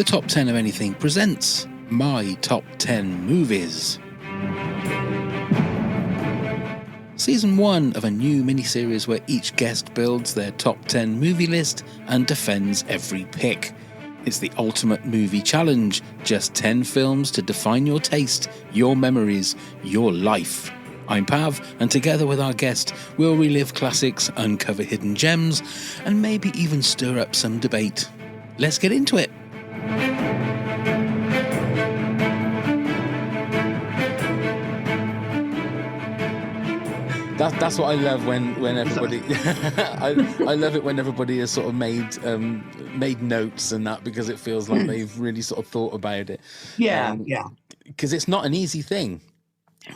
Top 10 of Anything presents My Top 10 Movies. Season 1 of a new miniseries where each guest builds their top 10 movie list and defends every pick. It's the ultimate movie challenge, just 10 films to define your taste, your memories, your life. I'm Pav, and together with our guest, we'll relive classics, uncover hidden gems, and maybe even stir up some debate. Let's get into it. That's what I love when everybody. I love it when everybody has sort of made notes and that, because it feels like they've really sort of thought about it. Yeah. Because it's not an easy thing.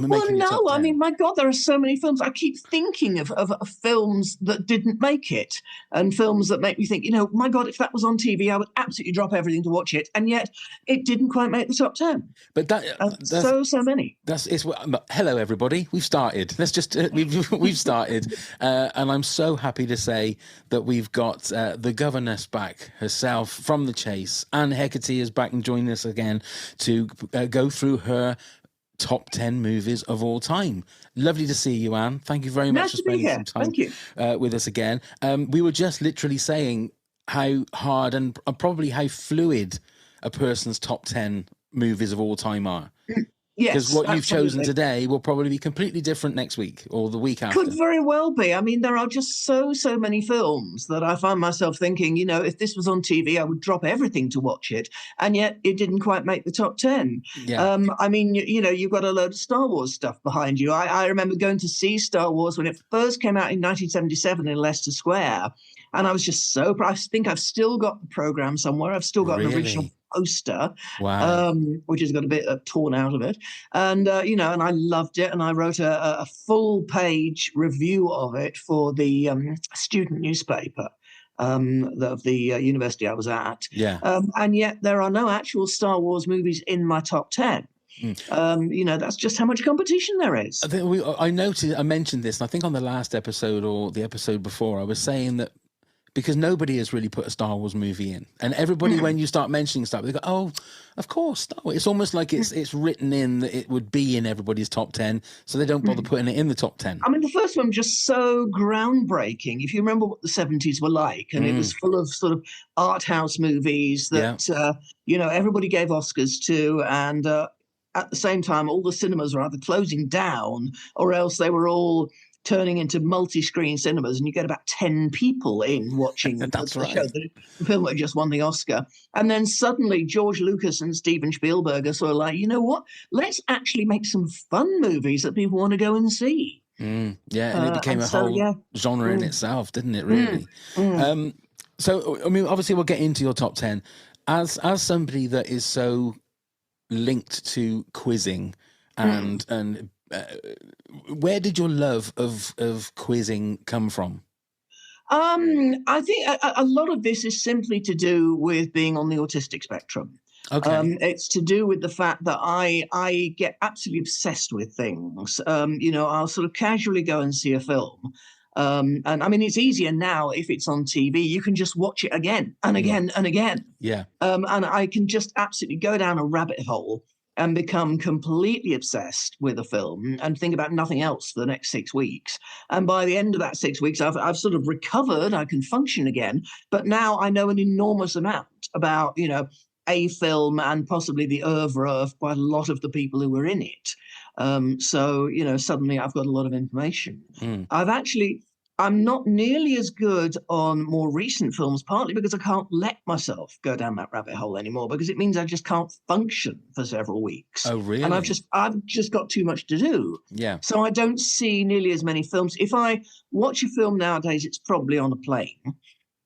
Well, no, I mean, my God, there are so many films. I keep thinking of films that didn't make it, and films that make me think, my God, if that was on TV, I would absolutely drop everything to watch it. And yet it didn't quite make the top 10. But that's so many. Hello, everybody. We've started. Let's just we've started, and I'm so happy to say that we've got the Governess back herself from the chase. Anne Hegerty is back and joining us again to go through her top 10 movies of all time. Lovely to see you, Anne. Thank you very much for spending some time with us again. We were just literally saying how hard and probably how fluid a person's top 10 movies of all time are. Yes, because what you've chosen today will probably be completely different next week or the week after. Could very well be. I mean, there are just so many films that I find myself thinking, if this was on TV, I would drop everything to watch it. And yet it didn't quite make the top 10. Yeah. I mean, you've got a load of Star Wars stuff behind you. I remember going to see Star Wars when it first came out in 1977 in Leicester Square. And I was just so proud. I think I've still got the program somewhere. I've still got an original poster, which has got a bit torn out of it. And, and I loved it. And I wrote a full page review of it for the student newspaper of the university I was at. Yeah. And yet there are no actual Star Wars movies in my top 10. That's just how much competition there is. I mentioned this, and I think on the last episode or the episode before, I was saying that because nobody has really put a Star Wars movie in. And everybody, when you start mentioning stuff, they go, oh, of course, Star Wars. It's almost like it's written in that it would be in everybody's top 10, so they don't bother putting it in the top 10. I mean, the first one was just so groundbreaking. If you remember what the 70s were like, and it was full of sort of art house movies that, everybody gave Oscars to, and at the same time, all the cinemas were either closing down or else they were all turning into multi-screen cinemas, and you get about 10 people in watching the show. The film that just won the Oscar. And then suddenly George Lucas and Steven Spielberg are sort of like, you know what? Let's actually make some fun movies that people want to go and see. Yeah, and it became a whole genre in itself, didn't it, really? So, I mean, obviously we'll get into your top 10. As somebody that is so linked to quizzing and where did your love of quizzing come from? I think a lot of this is simply to do with being on the autistic spectrum. Okay. It's to do with the fact that I get absolutely obsessed with things. I'll sort of casually go and see a film. And I mean, it's easier now if it's on TV. You can just watch it again and again and again. Yeah. And I can just absolutely go down a rabbit hole and become completely obsessed with a film and think about nothing else for the next 6 weeks. And by the end of that 6 weeks, I've sort of recovered. I can function again. But now I know an enormous amount about, a film and possibly the oeuvre of quite a lot of the people who were in it. Suddenly I've got a lot of information. I'm not nearly as good on more recent films, partly because I can't let myself go down that rabbit hole anymore, because it means I just can't function for several weeks. Oh, really? And I've just got too much to do. Yeah. So I don't see nearly as many films. If I watch a film nowadays, it's probably on a plane.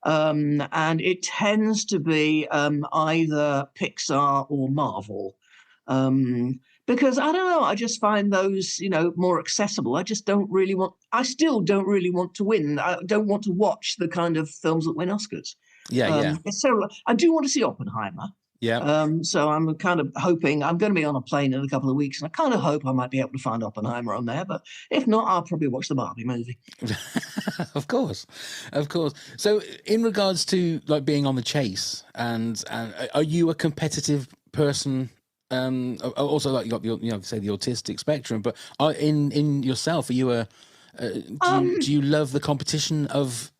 And it tends to be either Pixar or Marvel. Because I don't know, I just find those, more accessible. I still don't really want to win. I don't want to watch the kind of films that win Oscars. Yeah. So I do want to see Oppenheimer. Yeah. So I'm kind of hoping I'm going to be on a plane in a couple of weeks, and I kind of hope I might be able to find Oppenheimer on there. But if not, I'll probably watch the Barbie movie. Of course, of course. So, in regards to like being on the chase, and are you a competitive person? Also, like you got the say the autistic spectrum, but in yourself, are you a do you love the competition of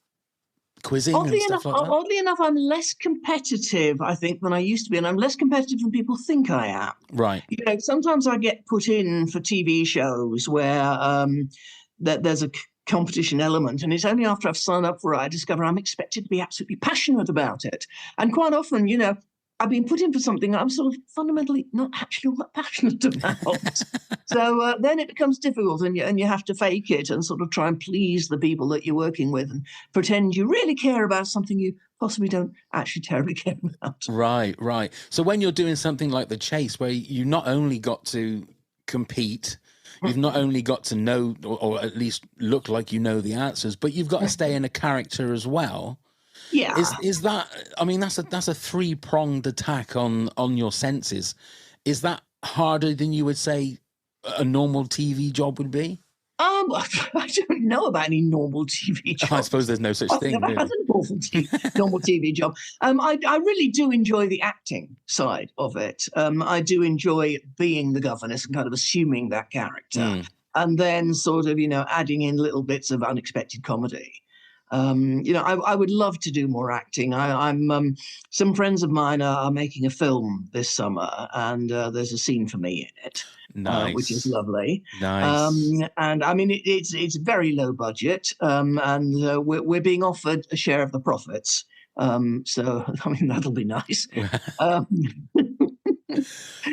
quizzing and stuff like that? Oddly enough, I'm less competitive, I think, than I used to be, and I'm less competitive than people think I am. Right. Sometimes I get put in for TV shows where that there's a competition element, and it's only after I've signed up for it I discover I'm expected to be absolutely passionate about it. And quite often, I've been put in for something I'm sort of fundamentally not actually all that passionate about. So then it becomes difficult, and you have to fake it and sort of try and please the people that you're working with and pretend you really care about something you possibly don't actually terribly care about. Right. So when you're doing something like The Chase, where you not only got to compete, you've not only got to know, or at least look like you know the answers, but you've got to stay in a character as well. Yeah. Is that? I mean, that's a three-pronged attack on your senses. Is that harder than you would say a normal TV job would be? I don't know about any normal TV job. I suppose there's no such thing. I've never had a normal TV job. I really do enjoy the acting side of it. I do enjoy being the governess and kind of assuming that character, and then sort of adding in little bits of unexpected comedy. I would love to do more acting. I'm some friends of mine are making a film this summer, and there's a scene for me in it. Nice. Which is lovely. Nice. And I mean, it's very low budget, and we're being offered a share of the profits. So I mean, that'll be nice.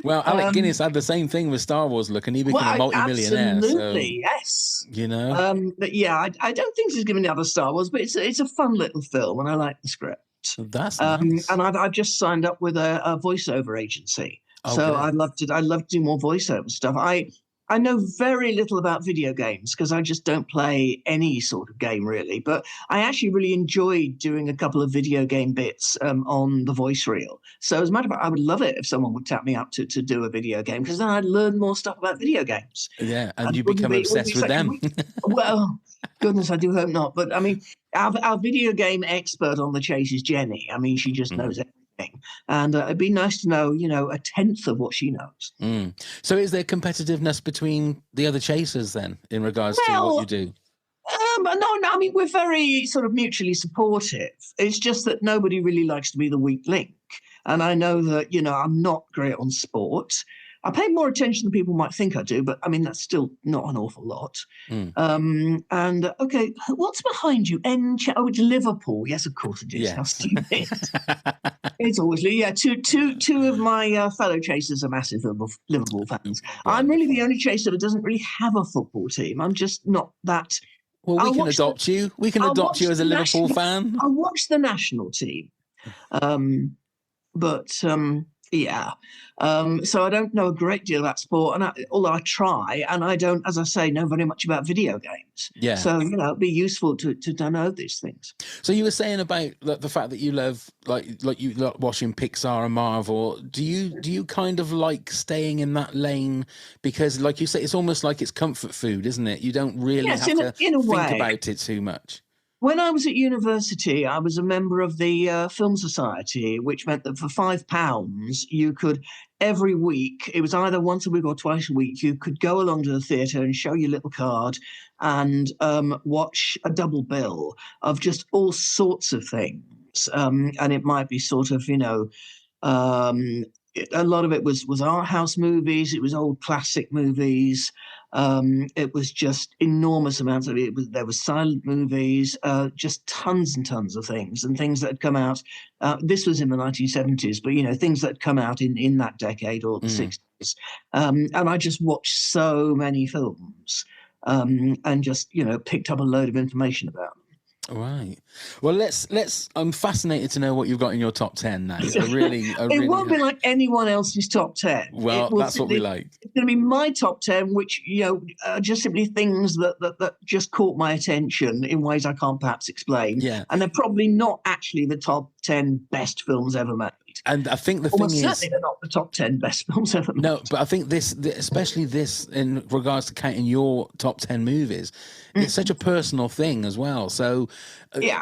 Well, Alec Guinness had the same thing with Star Wars. Look, and he became a multi-millionaire. Absolutely, yes. But yeah, I don't think he's given the other Star Wars, but it's a fun little film, and I like the script. That's nice. And I've just signed up with a voiceover agency. Okay. So I'd love to do more voiceover stuff. I know very little about video games because I just don't play any sort of game really. But I actually really enjoyed doing a couple of video game bits on the voice reel. So as a matter of fact, I would love it if someone would tap me up to do a video game, because then I'd learn more stuff about video games. Yeah, and you become obsessed with them. Well, goodness, I do hope not. But I mean, our video game expert on The Chase is Jenny. I mean, she just knows everything. And it'd be nice to know, a tenth of what she knows. So is there competitiveness between the other chasers then in regards to what you do? No, I mean, we're very sort of mutually supportive. It's just that nobody really likes to be the weak link. And I know that, I'm not great on sport. I pay more attention than people might think I do, but I mean, that's still not an awful lot. And okay, what's behind you? Oh, it's Liverpool. Yes, of course it is. Yeah. How stupid. It's always, two of my fellow chasers are massive Liverpool fans. Right. I'm really the only chaser that doesn't really have a football team. I'm just not that. Well, we can adopt you. We can adopt you as a Liverpool fan. I watch the national team. Yeah. So I don't know a great deal about sport, although I try, and I don't, as I say, know very much about video games. Yeah. So, it'd be useful to know these things. So you were saying about the fact that you love, like you love watching Pixar and Marvel. Do you kind of like staying in that lane? Because like you say, it's almost like it's comfort food, isn't it? You don't really have to think about it too much. When I was at university, I was a member of the Film Society, which meant that for £5, you could, every week, it was either once a week or twice a week, you could go along to the theatre and show your little card and watch a double bill of just all sorts of things. And it might be sort of, a lot of it was art house movies. It was old classic movies. It was just enormous amounts of it. There was silent movies, just tons and tons of things, and things that had come out. This was in the 1970s, but things that had come out in that decade or the 60s. And I just watched so many films, and just picked up a load of information about them. Right. Well, let's. I'm fascinated to know what you've got in your top 10 now. It won't be like anyone else's top 10. Well, that's what we like. It's going to be my top 10, which are just simply things that just caught my attention in ways I can't perhaps explain. Yeah. And they're probably not actually the top 10 best films ever made. And I think the Almost thing is, certainly they're not the top 10 best films ever made. no, but I think especially this, in regards to counting your top 10 movies, it's such a personal thing as well. So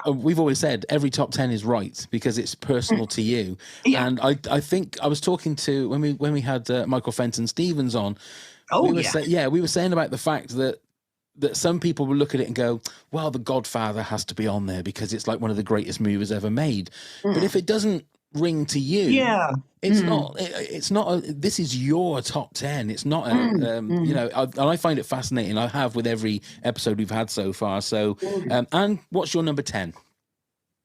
we've always said every top 10 is right because it's personal to you. Yeah. And I think I was talking to, when we had Michael Fenton Stevens on, we were saying about the fact that some people will look at it and go, well, The Godfather has to be on there because it's like one of the greatest movies ever made. But if it doesn't ring to you, it's not, this is your top 10. It's not you know, I find it fascinating. I have with every episode we've had so far. So and what's your number 10?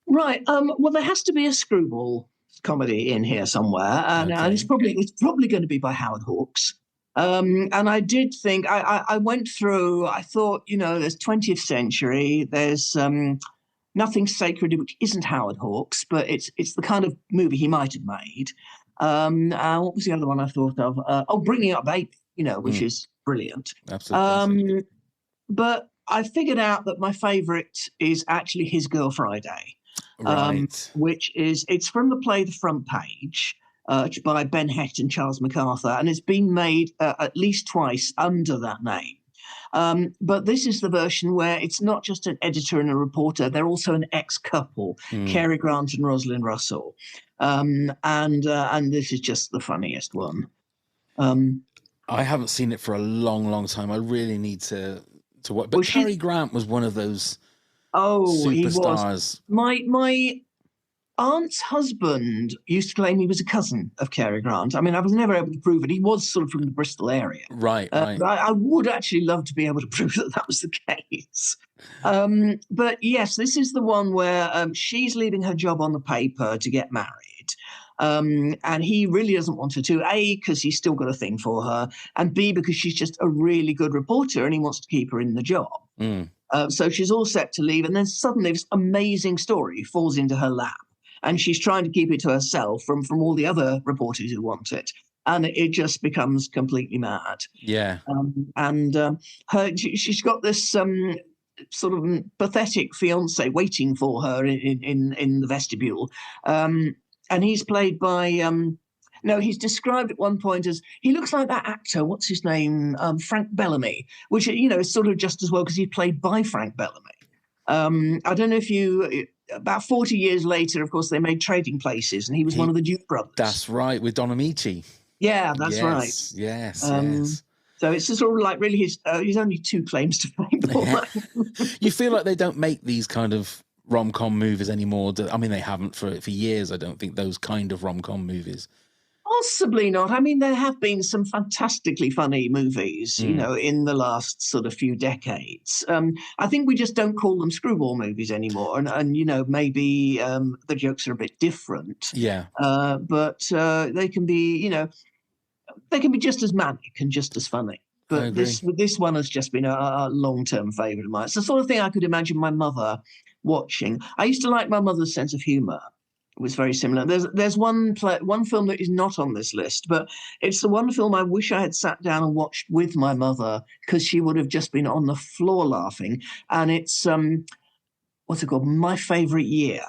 Right. Well, there has to be a screwball comedy in here somewhere, and it's probably going to be by Howard Hawks. And I did think, I went through, I thought, you know, there's 20th Century, there's Nothing Sacred, which isn't Howard Hawks, but it's the kind of movie he might have made. What was the other one I thought of? Bringing Up Baby, you know, which is brilliant. Absolutely. But I figured out that my favourite is actually His Girl Friday, which it's from the play The Front Page, by Ben Hecht and Charles MacArthur, and it's been made at least twice under that name. But this is the version where it's not just an editor and a reporter, they're also an ex-couple, Cary Grant and Rosalind Russell. And this is just the funniest one. I haven't seen it for a long, long time. I really need to watch. But Cary Grant was one of those superstars. He was. My aunt's husband used to claim he was a cousin of Cary Grant. I mean, I was never able to prove it. He was sort of from the Bristol area. Right. I would actually love to be able to prove that was the case. But yes, this is the one where she's leaving her job on the paper to get married. And he really doesn't want her to, A, because he's still got a thing for her, and B, because she's just a really good reporter and he wants to keep her in the job. So she's all set to leave, and then suddenly this amazing story falls into her lap. And she's trying to keep it to herself from all the other reporters who want it. And it just becomes completely mad. Yeah. She's got this sort of pathetic fiancé waiting for her in the vestibule. And he's played by... he's described at one point as, he looks like that actor, what's his name? Frank Bellamy, which, you know, is sort of just as well because he's played by Frank Bellamy. I don't know if you... About 40 years later, of course, they made Trading Places, and he was one of the Duke brothers. That's right, with Don Amici. Yeah, that's right. Yes. So it's sort of like really his only two claims to fame. You feel like they don't make these kind of rom-com movies anymore. I mean, they haven't for years, I don't think, those kind of rom-com movies. Possibly not. I mean, there have been some fantastically funny movies, you know, in the last sort of few decades. I think we just don't call them screwball movies anymore. And you know, maybe the jokes are a bit different. Yeah. But they can be, you know, they can be just as manic and just as funny. But this one has just been a long-term favourite of mine. It's the sort of thing I could imagine my mother watching. I used to like my mother's sense of humour. It was very similar. There's one film that is not on this list, but it's the one film I wish I had sat down and watched with my mother, because she would have just been on the floor laughing. And it's what's it called? My Favourite Year,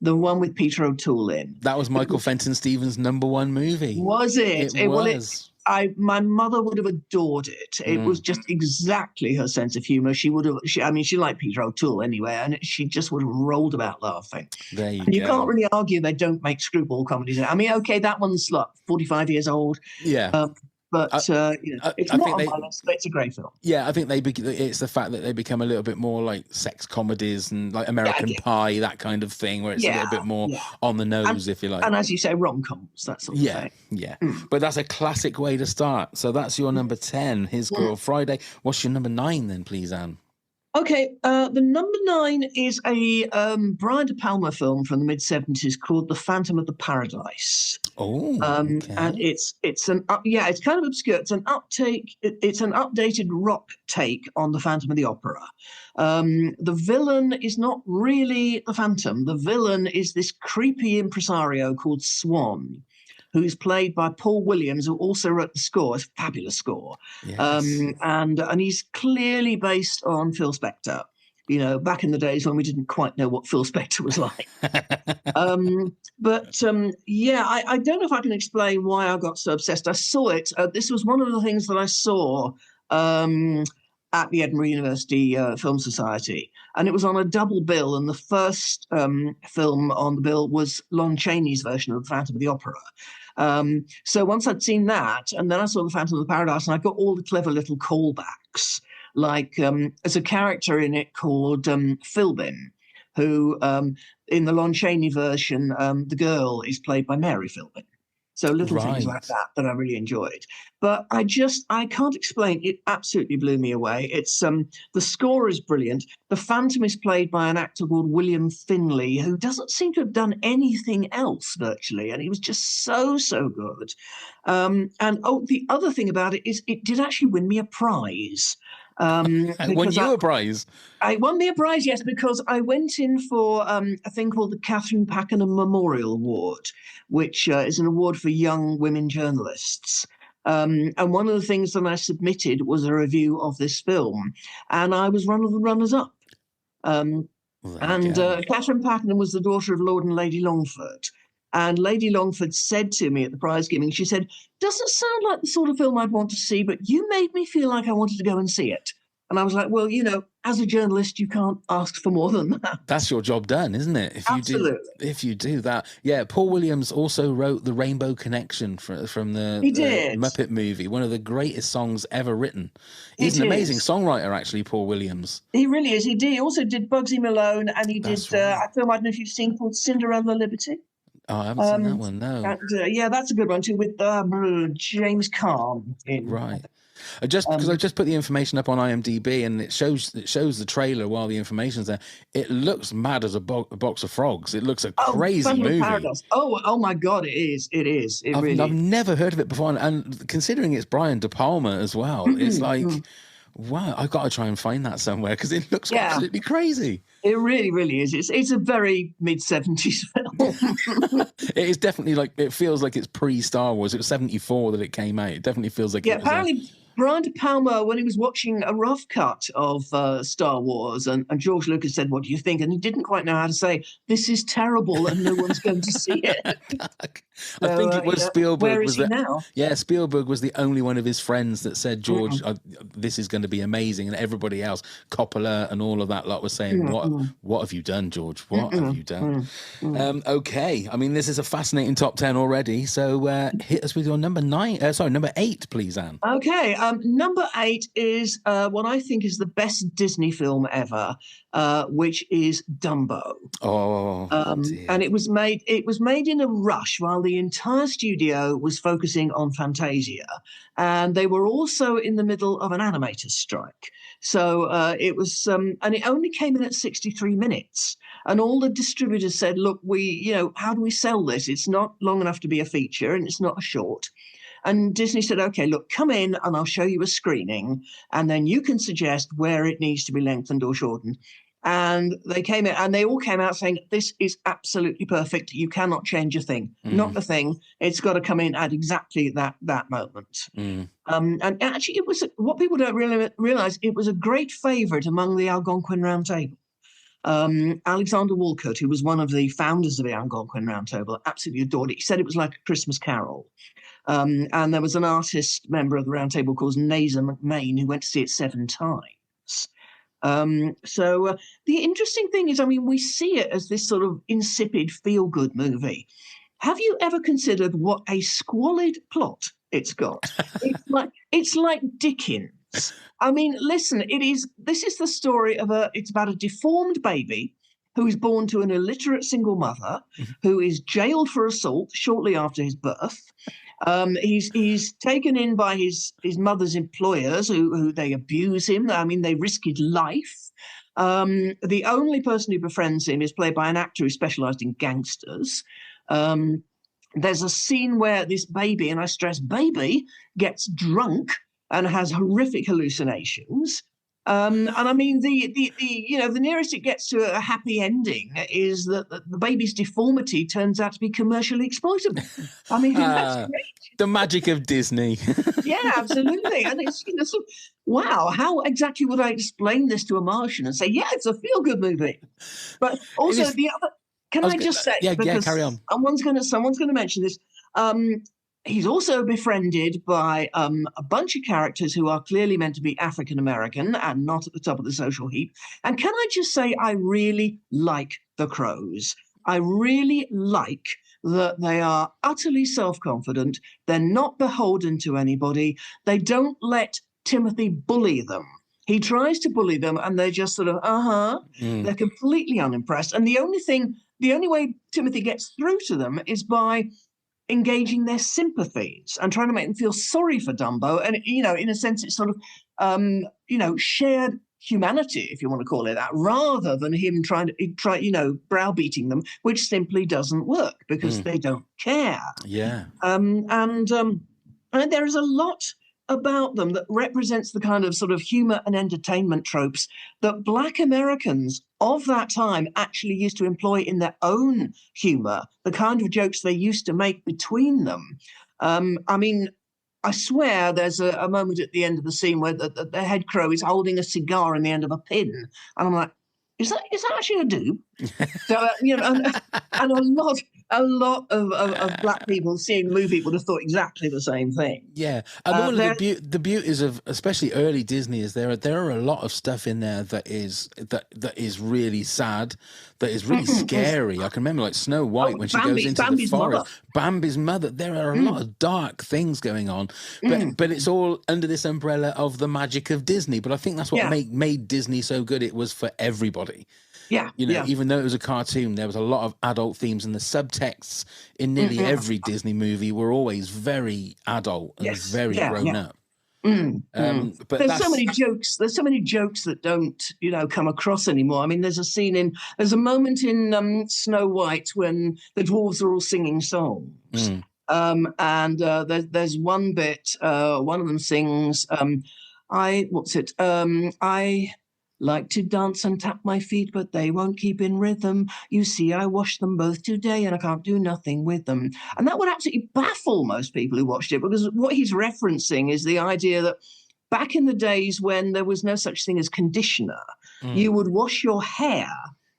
the one with Peter O'Toole in. That was Michael Fenton Stevens' #1 movie. Was it? It was. My mother would have adored it. It was just exactly her sense of humour. She liked Peter O'Toole anyway, and she just would have rolled about laughing. There you go. You go. Can't really argue they don't make screwball comedies. I mean, okay, that one's like 45 years old. Yeah. But you know, it's not on my list, but it's a great film. Yeah, I think it's the fact that they become a little bit more like sex comedies and like American Pie, that kind of thing, where it's a little bit more on the nose, if you like. And as you say, rom-coms, that sort of thing. Yeah. But that's a classic way to start. So that's your number 10, His Girl Friday. What's your number 9 then, please, Anne? Okay, the number 9 is a Brian De Palma film from the mid-70s called The Phantom of the Paradise. Oh, okay. And it's kind of obscure. It's an updated rock take on The Phantom of the Opera. The villain is not really the Phantom. The villain is this creepy impresario called Swan, who's played by Paul Williams, who also wrote the score. It's a fabulous score. Yes. And he's clearly based on Phil Spector. back in the days when we didn't quite know what Phil Spector was like. Yeah, I don't know if I can explain why I got so obsessed. I saw it. This was one of the things that I saw at the Edinburgh University Film Society, and it was on a double bill. And the first film on the bill was Lon Chaney's version of The Phantom of the Opera. So once I'd seen that, and then I saw The Phantom of the Paradise, and I got all the clever little callbacks, like there's a character in it called Philbin, who in the Lon Chaney version, the girl is played by Mary Philbin. So little things like that I really enjoyed. But I can't explain. It absolutely blew me away. It's the score is brilliant. The Phantom is played by an actor called William Finley, who doesn't seem to have done anything else virtually, and he was just so good. The other thing about it is it did actually win me a prize. Won you a prize? I won me a prize, yes, because I went in for a thing called the Catherine Pakenham Memorial Award, which is an award for young women journalists. And one of the things that I submitted was a review of this film, and I was one of the runners-up. Catherine Pakenham was the daughter of Lord and Lady Longford. And Lady Longford said to me at the prize giving, she said, "Doesn't sound like the sort of film I'd want to see, but you made me feel like I wanted to go and see it." And I was like, well, as a journalist, you can't ask for more than that. That's your job done, isn't it? Absolutely. If you do that. Yeah, Paul Williams also wrote The Rainbow Connection from the Muppet movie, one of the greatest songs ever written. He's an amazing songwriter, actually, Paul Williams. He really is. He also did Bugsy Malone, and he did a film I don't know if you've seen called Cinderella Liberty. Oh, I haven't seen that one, no. And, that's a good one too, with James Caan in. Right. Because I just put the information up on IMDb, and it shows the trailer while the information's there. It looks mad as a box of frogs. It looks a crazy movie. Paradise. Oh my God, it is. I've never heard of it before, and considering it's Brian De Palma as well, it's like, wow, I've got to try and find that somewhere because it looks absolutely crazy. It really is. It's a very mid-70s film. It is definitely it feels like it's pre-Star Wars. It was 74 that it came out. It definitely feels like apparently Brian De Palma, when he was watching a rough cut of Star Wars, and George Lucas said, "What do you think?" And he didn't quite know how to say, "This is terrible and no one's going to see it." I think it was Spielberg. Where is he now? Yeah, Spielberg was the only one of his friends that said, "George, this is going to be amazing," and everybody else, Coppola and all of that lot, was saying, "What have you done, George? What have you done?" Okay, I mean, this is a fascinating top 10 already. So hit us with your number 8, please, Anne. Okay, number 8 is what I think is the best Disney film ever, which is Dumbo. And it was made in a rush while the entire studio was focusing on Fantasia, and they were also in the middle of an animator's strike. So it was, and it only came in at 63 minutes. And all the distributors said, "Look, how do we sell this? It's not long enough to be a feature, and it's not a short." And Disney said, "Okay, look, come in and I'll show you a screening, and then you can suggest where it needs to be lengthened or shortened." And they came in, and they all came out saying, "This is absolutely perfect. You cannot change a thing, not a thing. It's got to come in at exactly that moment." And actually, it was what people don't really realize. It was a great favourite among the Algonquin Round Table. Alexander Walcott, who was one of the founders of the Algonquin Round Table, absolutely adored it. He said it was like a Christmas carol. And there was an artist member of the Round Table called Nazer McMain who went to see it 7 times. So the interesting thing is, I mean, we see it as this sort of insipid feel-good movie. Have you ever considered what a squalid plot it's got? It's like Dickens. I mean, listen, this is the story of it's about a deformed baby who is born to an illiterate single mother who is jailed for assault shortly after his birth. He's taken in by his mother's employers who they abuse him. I mean, they risk his life. The only person who befriends him is played by an actor who specialised in gangsters. There's a scene where this baby, and I stress baby, gets drunk and has horrific hallucinations. And I mean, the the nearest it gets to a happy ending is that the baby's deformity turns out to be commercially exploitable. I mean, that's great. The magic of Disney. Yeah, absolutely. And it's, so, wow, how exactly would I explain this to a Martian and say, yeah, it's a feel-good movie? But also the other, can I just say, because carry on. someone's gonna mention this. He's also befriended by a bunch of characters who are clearly meant to be African American and not at the top of the social heap. And can I just say, I really like the Crows. I really like that they are utterly self-confident. They're not beholden to anybody. They don't let Timothy bully them. He tries to bully them, and they're just sort of, They're completely unimpressed. And the only way Timothy gets through to them is by engaging their sympathies and trying to make them feel sorry for Dumbo. And, in a sense, it's sort of, shared humanity, if you want to call it that, rather than him browbeating them, which simply doesn't work because they don't care. Yeah. And there is a lot about them that represents the kind of sort of humor and entertainment tropes that Black Americans of that time actually used to employ in their own humor, the kind of jokes they used to make between them. I mean, I swear there's a moment at the end of the scene where the head crow is holding a cigar in the end of a pin. And I'm like, is that actually a dupe? So, and a lot of Black people seeing the movie would have thought exactly the same thing. Yeah, and one of the beauties of especially early Disney is there are a lot of stuff in there that is really sad, that is really scary. I can remember like Snow White when she goes into Bambi's the forest. mother. Bambi's mother. There are a lot of dark things going on, but it's all under this umbrella of the magic of Disney. But I think that's what made Disney so good. It was for everybody. Yeah, even though it was a cartoon, there was a lot of adult themes, and the subtexts in nearly every Disney movie were always very adult and very grown up. But there's so many jokes. There's so many jokes that don't, come across anymore. I mean, there's a moment in Snow White when the dwarves are all singing songs, and there's one bit. One of them sings, I like to dance and tap my feet, but they won't keep in rhythm. You see, I washed them both today and I can't do nothing with them. And that would absolutely baffle most people who watched it, because what he's referencing is the idea that back in the days when there was no such thing as conditioner, you would wash your hair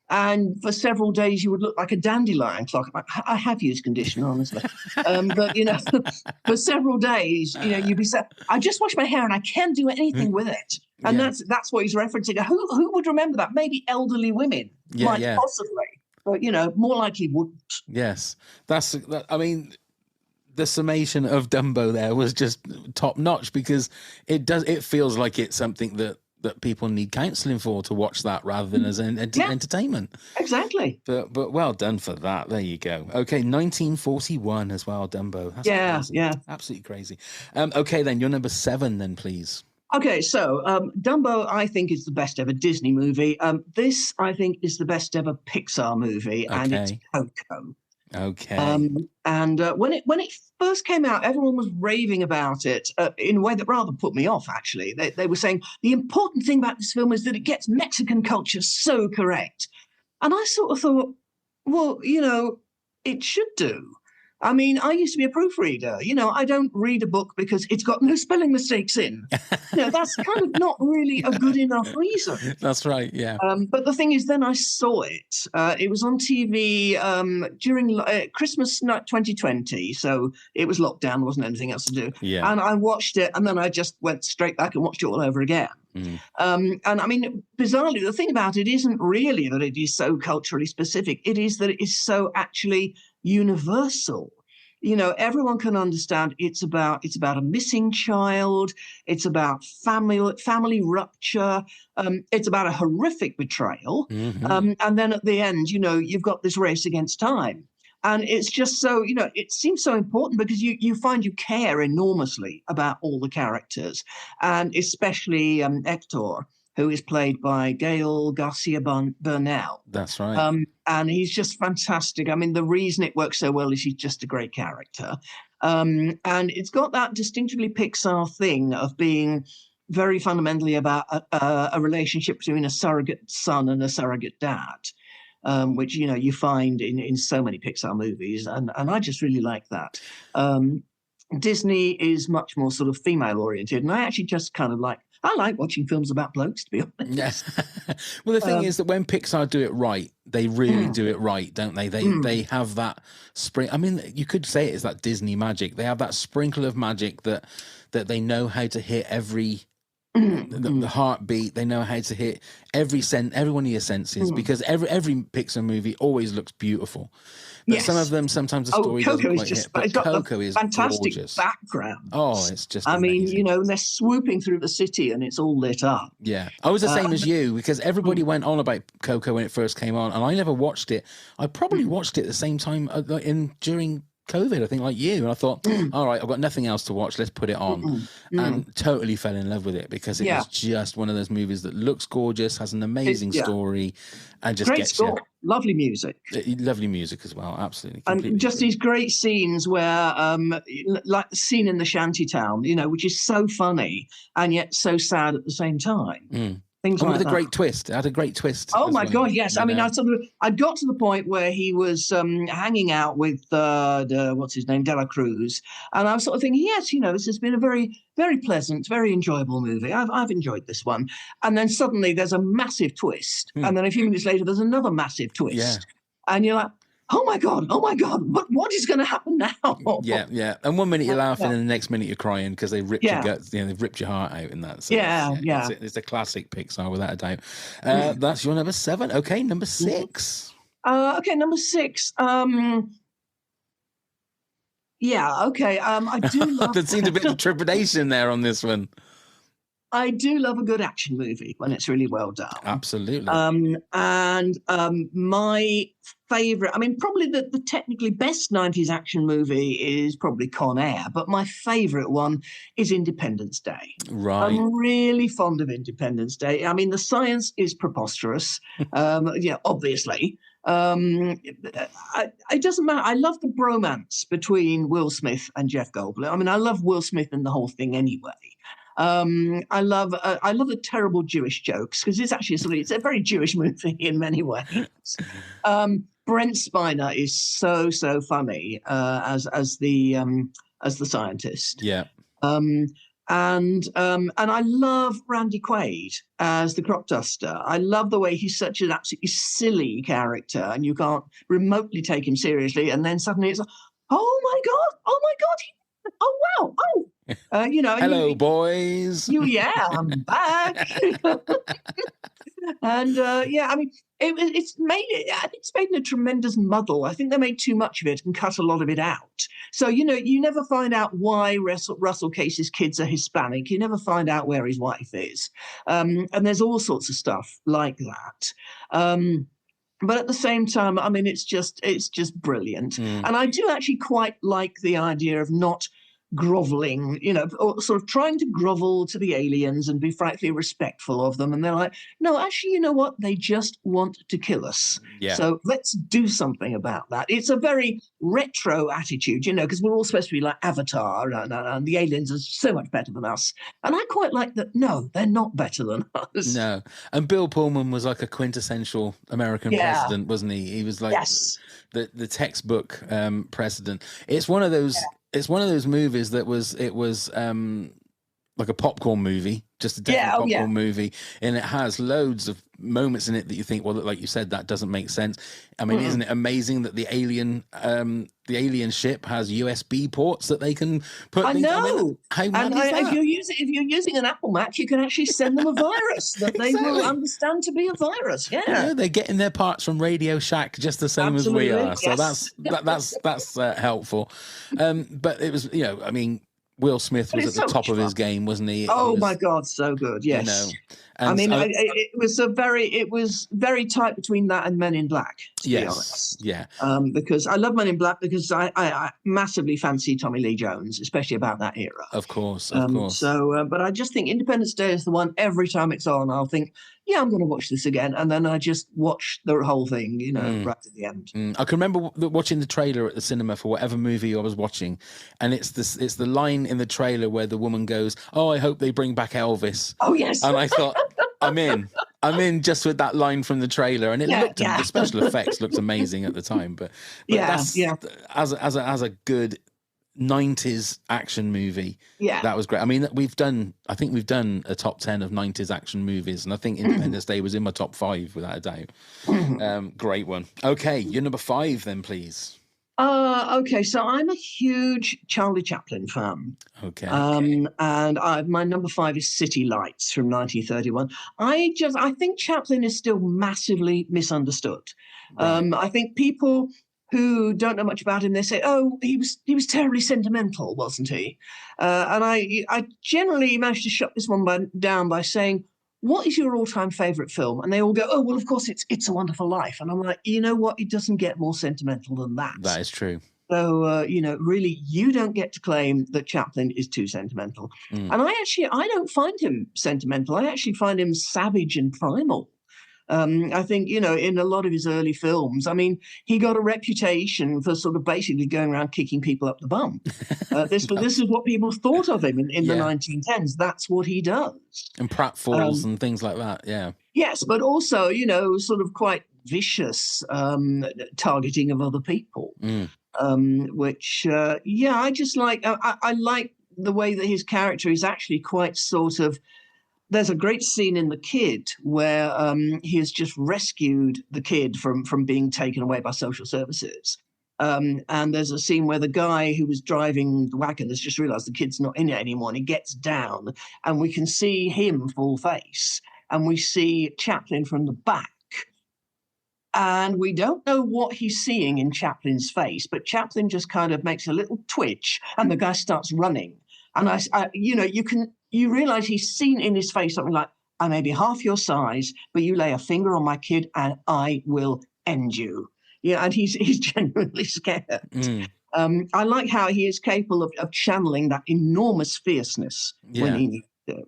and for several days you would look like a dandelion clock. I have used conditioner, honestly. But, for several days, you'd be saying, I just washed my hair and I can't do anything with it. And that's what he's referencing. Who would remember that? Maybe elderly women might possibly, but, more likely wouldn't. Yes. I mean, the summation of Dumbo there was just top notch, because it feels like it's something that people need counselling for, to watch that rather than as an entertainment. Exactly. But well done for that. There you go. Okay, 1941 as well, Dumbo. That's crazy. Yeah. Absolutely crazy. Okay, then, your number 7 then, please. Okay, so Dumbo, I think, is the best ever Disney movie. This, I think, is the best ever Pixar movie, and it's Coco. Okay. And when it first came out, everyone was raving about it in a way that rather put me off, actually. They were saying the important thing about this film is that it gets Mexican culture so correct. And I sort of thought, well, it should do. I mean, I used to be a proofreader. I don't read a book because it's got no spelling mistakes in. That's kind of not really a good enough reason. That's right, yeah. But the thing is, then I saw it. It was on TV during Christmas night 2020. So it was lockdown. There wasn't anything else to do. Yeah. And I watched it, and then I just went straight back and watched it all over again. And I mean, bizarrely, the thing about it isn't really that it is so culturally specific. It is that it is so actually universal. Everyone can understand it's about a missing child. It's about family rupture. It's about a horrific betrayal. And then at the end, you've got this race against time. And it's just so, it seems so important because you find you care enormously about all the characters, and especially Hector, who is played by Gael Garcia Bernal. That's right. And he's just fantastic. I mean, the reason it works so well is he's just a great character. And it's got that distinctively Pixar thing of being very fundamentally about a relationship between a surrogate son and a surrogate dad, which, you know, you find in so many Pixar movies. And I just really like that. Disney is much more sort of female oriented. And I actually just kind of I like watching films about blokes, to be honest. Yes. Well, the thing is that when Pixar do it right, they really do it right, don't they? They have that I mean, you could say it is that Disney magic. They have that sprinkle of magic that they know how to hit every the heartbeat. They know how to hit every one of your senses, because every Pixar movie always looks beautiful. But some of them, sometimes the story doesn't quite hit. But Coco is fantastic gorgeous. Background. Oh, it's just I amazing. mean, you know, they're swooping through the city and it's all lit up. Yeah, I was the same as you, because everybody went on about Coco when it first came on, and I never watched it. I probably watched it at the same time during COVID, I think, like you, and I thought, all right, I've got nothing else to watch, let's put it on, and totally fell in love with it, because it is just one of those movies that looks gorgeous, has an amazing story, and just great gets score, you. lovely music As well, absolutely, and just these great scenes where, like the scene in the shanty town, you know, which is so funny and yet so sad at the same time. Things like with that. a great twist. It had a great twist. Oh my God, yes. I mean, I got to the point where he was hanging out with what's his name, Dela Cruz, and I was sort of thinking, yes, you know, this has been a very, very pleasant, very enjoyable movie. I've enjoyed this one. And then suddenly there's a massive twist, and then a few minutes later there's another massive twist, and you're like, oh my God, what is going to happen now? Yeah. And one minute you're laughing and the next minute you're crying because they ripped your guts, you know, they've ripped your heart out in that. So it's a classic Pixar without a doubt. That's your number 7. Okay, number 6. Number 6. I do love... There seemed a bit of trepidation there on this one. I do love a good action movie when it's really well done. Absolutely. My favourite, I mean, probably the technically best 90s action movie is probably Con Air, but my favourite one is Independence Day. Right. I'm really fond of Independence Day. I mean, the science is preposterous, obviously. It doesn't matter. I love the bromance between Will Smith and Jeff Goldblum. I mean, I love Will Smith and the whole thing anyway. I love the terrible Jewish jokes, because it's a very Jewish movie in many ways. Brent Spiner is so funny as the scientist. Yeah. And I love Randy Quaid as the crop duster. I love the way he's such an absolutely silly character, and you can't remotely take him seriously. And then suddenly it's like, oh my God, oh wow, hello, boys. I'm back. And I mean, it's made in a tremendous muddle. I think they made too much of it and cut a lot of it out. So, you know, you never find out why Russell Case's kids are Hispanic. You never find out where his wife is. And there's all sorts of stuff like that. But at the same time, I mean, it's just brilliant. And I do actually quite like the idea of not groveling, you know, or sort of trying to grovel to the aliens and be frankly respectful of them. And they're like, no, actually, you know what? They just want to kill us. Yeah. So let's do something about that. It's a very retro attitude, you know, because we're all supposed to be like Avatar, and the aliens are so much better than us. And I quite like that. No, they're not better than us. No. And Bill Pullman was like a quintessential American president, wasn't he? He was like the textbook president. It's one of those. Yeah. It's one of those movies that was like a popcorn movie, just a popcorn movie, and it has loads of moments in it that you think, well, like you said, that doesn't make sense. I mean, isn't it amazing that the alien ship has USB ports that they can put? I know. How mad is that? If you're using an Apple Mac, you can actually send them a virus that they will understand to be a virus. Yeah, they're getting their parts from Radio Shack just the same as we are. So that's helpful. But it was, you know, I mean, Will Smith was at the top of his game, wasn't he? Oh my God, so good! Yes, you know, I mean, it was very tight between that and Men in Black. To be honest. Yeah. Because I love Men in Black because I massively fancy Tommy Lee Jones, especially about that era. Of course. So, but I just think Independence Day is the one. Every time it's on, I'll think, yeah, I'm going to watch this again. And then I just watched the whole thing, you know, right at the end. I can remember watching the trailer at the cinema for whatever movie I was watching, and it's the line in the trailer where the woman goes, "Oh, I hope they bring back Elvis." Oh, yes. And I thought, I'm in just with that line from the trailer, and the special effects looked amazing at the time. But that's as a good 90s action movie, that was great. I mean, I think we've done a top 10 of 90s action movies, and I think Independence Day was in my top 5 without a doubt. Great one. Okay, you're number 5 then, please. Okay, so I'm a huge Charlie Chaplin fan. Okay. And my number 5 is City Lights from 1931. I think Chaplin is still massively misunderstood. Right. I think people who don't know much about him, they say, "Oh, he was terribly sentimental, wasn't he?" And I generally manage to shut this one down by saying, "What is your all-time favorite film?" And they all go, "Oh, well, of course, it's A Wonderful Life." And I'm like, you know what? It doesn't get more sentimental than that. That is true. So, really, you don't get to claim that Chaplin is too sentimental. And I don't find him sentimental. I actually find him savage and primal. I think, in a lot of his early films, I mean, he got a reputation for sort of basically going around kicking people up the bum. This is what people thought of him in the 1910s. That's what he does. And pratfalls and things like that, yeah. Yes, but also, sort of quite vicious targeting of other people, which, I just like, I like the way that his character is actually quite sort of, there's a great scene in The Kid where he has just rescued the kid from being taken away by social services. And there's a scene where the guy who was driving the wagon has just realized the kid's not in it anymore. And he gets down and we can see him full face. And we see Chaplin from the back. And we don't know what he's seeing in Chaplin's face, but Chaplin just kind of makes a little twitch and the guy starts running. And you realize he's seen in his face something like, "I may be half your size, but you lay a finger on my kid and I will end you." Yeah, and he's genuinely scared. I like how he is capable of channeling that enormous fierceness when he needs to.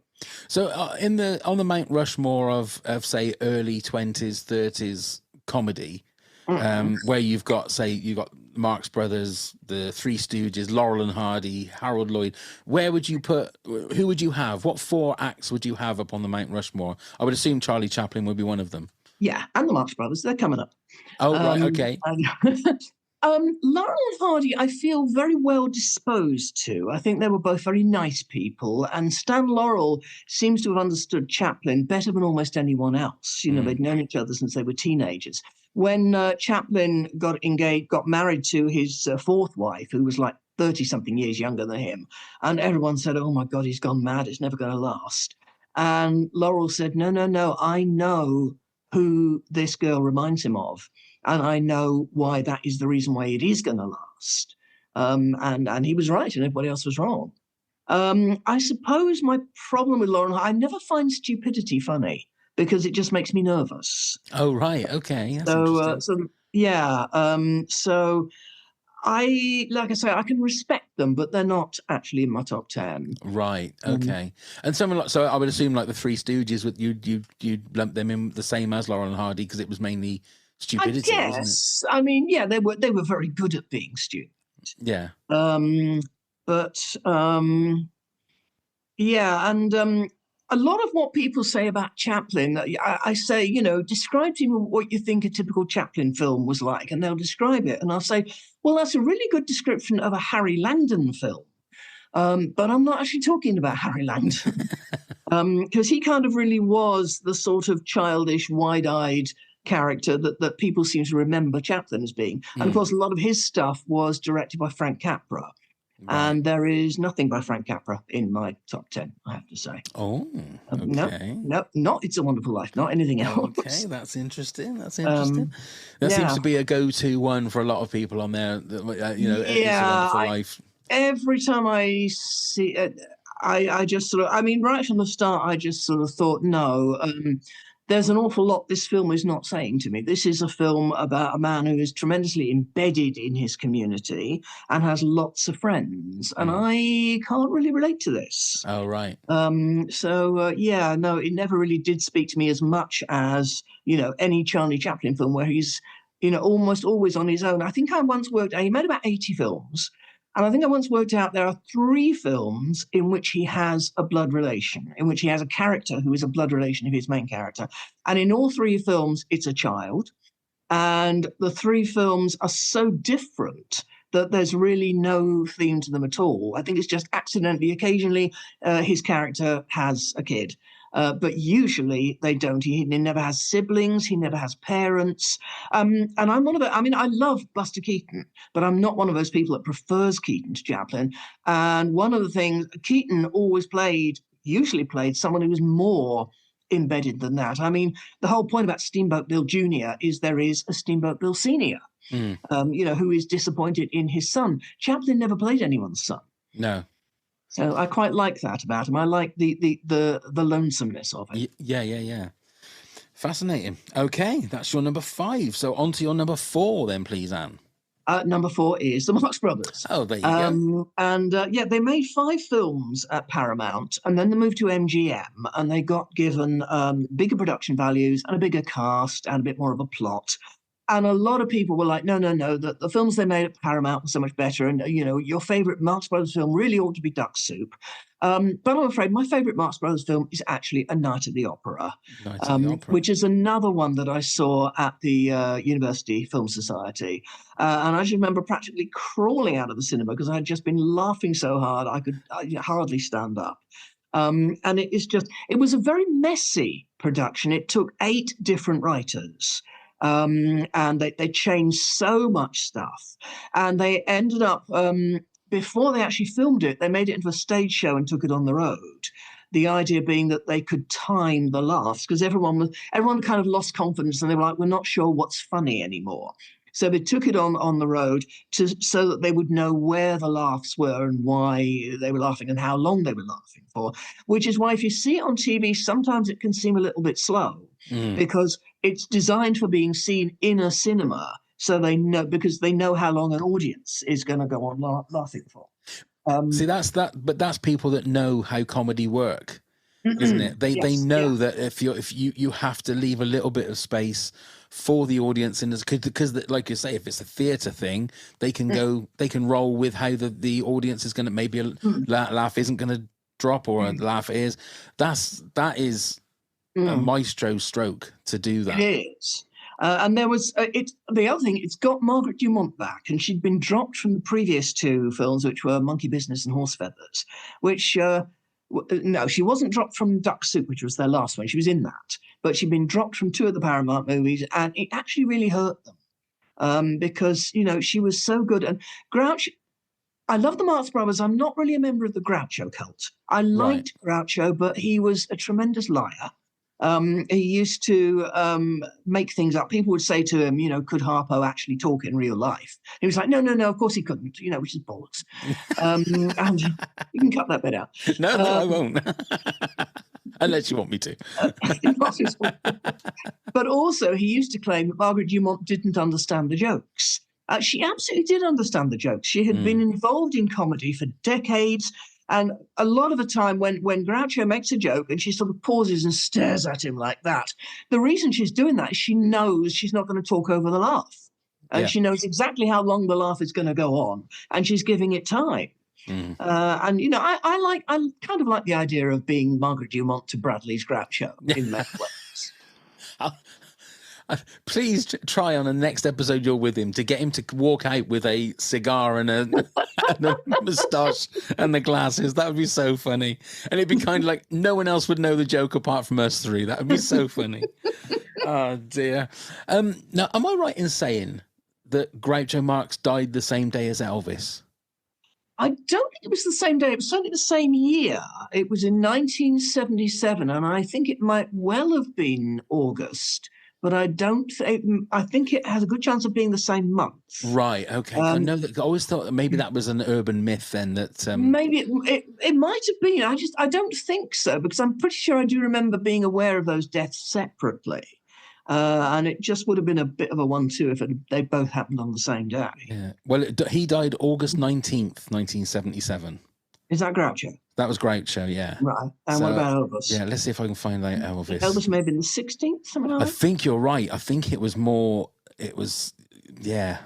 So on the Mount Rushmore of say early 20s, 30s comedy, where you've got Marx Brothers, the Three Stooges, Laurel and Hardy, Harold Lloyd, who would you have? What 4 acts would you have up on the Mount Rushmore? I would assume Charlie Chaplin would be one of them. Yeah, and the Marx Brothers, they're coming up. Oh, right, okay. Laurel and Hardy, I feel very well disposed to. I think they were both very nice people, and Stan Laurel seems to have understood Chaplin better than almost anyone else. They'd known each other since they were teenagers. When Chaplin got married to his 4th wife, who was like 30-something years younger than him, and everyone said, "Oh my God, he's gone mad, it's never going to last." And Laurel said, No, I know who this girl reminds him of, and I know why that is the reason why it is going to last. And he was right, and everybody else was wrong. I suppose my problem with Laurel, I never find stupidity funny, because it just makes me nervous. Oh, right. Okay. That's interesting. So like I say, I can respect them, but they're not actually in my top 10. Right. Okay. And someone like, so I would assume like the Three Stooges, you lump them in the same as Laurel and Hardy because it was mainly stupidity. I guess. Wasn't it? I mean, yeah, they were very good at being stupid. Yeah. A lot of what people say about Chaplin, I say, describe to me what you think a typical Chaplin film was like, and they'll describe it. And I'll say, well, that's a really good description of a Harry Langdon film. But I'm not actually talking about Harry Langdon, because he kind of really was the sort of childish, wide-eyed character that people seem to remember Chaplin as being. And, of course, a lot of his stuff was directed by Frank Capra. Right. And there is nothing by Frank Capra in my top 10, I have to say. Oh, okay. No, not It's a Wonderful Life, not anything else. Okay, that's interesting. That seems to be a go-to one for a lot of people on there. It's a Wonderful Life. Every time I see it, I just sort of, I mean, right from the start, I just sort of thought, no, there's an awful lot this film is not saying to me. This is a film about a man who is tremendously embedded in his community and has lots of friends. And I can't really relate to this. Oh, right. Yeah, no, it never really did speak to me as much as, any Charlie Chaplin film where he's, almost always on his own. I think I once worked, he made about 80 films. And I think I once worked out there are 3 films in which he has a blood relation, in which he has a character who is a blood relation of his main character. And in all 3 films, it's a child. And the 3 films are so different that there's really no theme to them at all. I think it's just accidentally, occasionally, his character has a kid. But usually they don't. He never has siblings. He never has parents. And I'm one of the, I love Buster Keaton, but I'm not one of those people that prefers Keaton to Chaplin. And one of the things, Keaton usually played someone who was more embedded than that. The whole point about Steamboat Bill Jr. is there is a Steamboat Bill Sr., who is disappointed in his son. Chaplin never played anyone's son. No. So I quite like that about him. I like the lonesomeness of it. Yeah. Fascinating. Okay, that's your number 5. So on to your number 4 then, please, Anne. Number 4 is the Marx Brothers. Oh, there you go. And they made 5 films at Paramount, and then they moved to MGM, and they got given bigger production values and a bigger cast and a bit more of a plot. And a lot of people were like, no, the films they made at Paramount were so much better. And, your favorite Marx Brothers film really ought to be Duck Soup. But I'm afraid my favorite Marx Brothers film is actually A Night at the Opera, which is another one that I saw at the University Film Society. And I just remember practically crawling out of the cinema because I had just been laughing so hard I could hardly stand up. And it was a very messy production. It took 8 different writers. And they changed so much stuff. And they ended up, before they actually filmed it, they made it into a stage show and took it on the road. The idea being that they could time the laughs, because everyone kind of lost confidence and they were like, we're not sure what's funny anymore. So they took it on the road so that they would know where the laughs were and why they were laughing and how long they were laughing for, which is why if you see it on TV, sometimes it can seem a little bit slow because it's designed for being seen in a cinema. So they know how long an audience is going to go on laughing for. See, that's people that know how comedy work, isn't it? They know that if you have to leave a little bit of space for the audience, and because like you say, if it's a theatre thing, they can roll with how the audience is going to, maybe a laugh isn't going to drop or a laugh is. That is a maestro stroke to do that. It is. And there was the other thing. It's got Margaret Dumont back, and she'd been dropped from the previous 2 films, which were Monkey Business and Horse Feathers. Which no, she wasn't dropped from Duck Soup, which was their last one. She was in that, but she'd been dropped from 2 of the Paramount movies, and it actually really hurt them because she was so good. And Groucho, I love the Marx Brothers. I'm not really a member of the Groucho cult. I liked Groucho, but he was a tremendous liar. He used to make things up. People would say to him, could Harpo actually talk in real life? He was like, no, of course he couldn't, which is bollocks. And you can cut that bit out. No, I won't. Unless you want me to. But also, he used to claim that Margaret Dumont didn't understand the jokes. She absolutely did understand the jokes. She had been involved in comedy for decades. And a lot of the time when Groucho makes a joke and she sort of pauses and stares at him like that, the reason she's doing that is she knows she's not going to talk over the laugh. And she knows exactly how long the laugh is going to go on, and she's giving it time. And, I kind of like the idea of being Margaret Dumont to Bradley's Groucho in many ways. Please try on the next episode you're with him to get him to walk out with a cigar and a moustache and the glasses. That would be so funny. And it'd be kind of like no one else would know the joke apart from us 3. That would be so funny. Oh, dear. Now, am I right in saying that Groucho Marx died the same day as Elvis? I don't think it was the same day. It was certainly the same year. It was in 1977, and I think it might well have been August. but I don't think. I think it has a good chance of being the same month. Right. Okay. I know that. I always thought that maybe that was an urban myth. Then that maybe it might have been. I don't think so, because I'm pretty sure I do remember being aware of those deaths separately. And it just would have been a bit of a 1-2 if they both happened on the same day. Yeah. Well, he died August 19th, 1977. Is that Groucho? That was Groucho, yeah. Right. And what about Elvis? Yeah, let's see if I can find out Elvis. Elvis may have been the 16th, something like that? I think you're right. I think it was more, yeah,